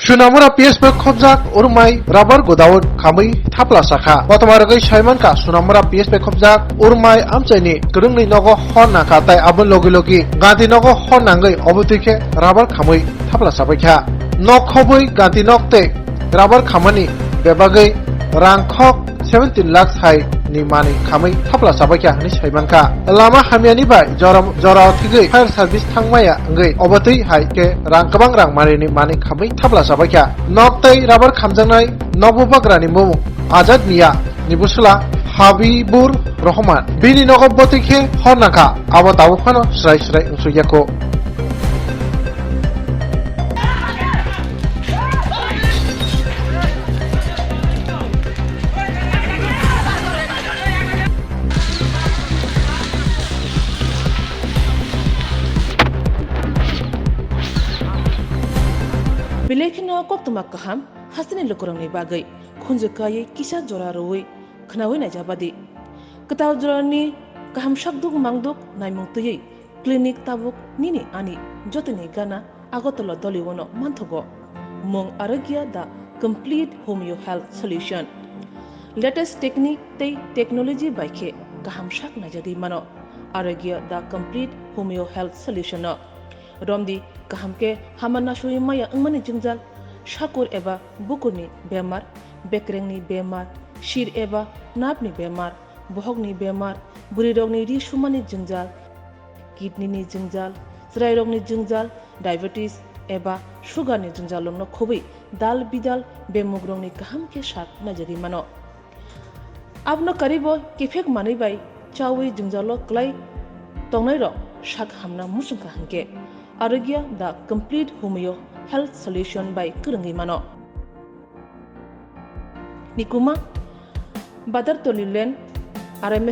Sunamura PSP khobjak urmai rubber Godown Khamwi Thapla Chakha Potamarai Saimanka Sunamura PSP khobjak urmai amchaini kurungni nogo honna katai abun logi ganti nogo honnangai obutike rubber Khamwi Thapla Sabaikha nok khobui ganti nokte rubber khamani bebagai rangkhok 17 lakh hai ni mani Khamwi Thapla Sabaikha ni Saimanka lama hamiani bai jora thigai fire service thangmaya ngai obutui hai ke rang kabang rang mani ni mani Khamwi Thapla Sabaikha noktei rubber khamjangnai nobubagrani mumung Azad Miya ni busula Habibur Rahman bini nogo botike hornaka abo tawfano srai unsuyako Bilekina koktumak kaham hasinin lukurangni bagai khunjukai kisa jora roi khnawi na jabadi ketaw jorani kaham shakduk mangduk naimung tuyei clinic tabuk nini ani jotini gana agotolo doliwono manthogo mong aragya the complete homeo health solution latest technique tei technology baikhe kaham shak na jadi mano aragya the complete homeo health solution Romdi kahamke hamana shui maya ngmani jingjal shakur eba bukurni bemar bekrengni bemar shir eba napni bemar bohogni bemar burirogni ri shumani jingjal kidney ni jingjal srairogni jingjal diabetes eba sugar ni jingjal no khobi dal bidal bemugrongni kahamke shak najari mano abno karibo kifek mani bai chawi jingjalo klai tongnai ro shak hamna musungka hanke Aragya the complete homeo health solution by Kurungi Mano Nikuma Badar Tolilen RMS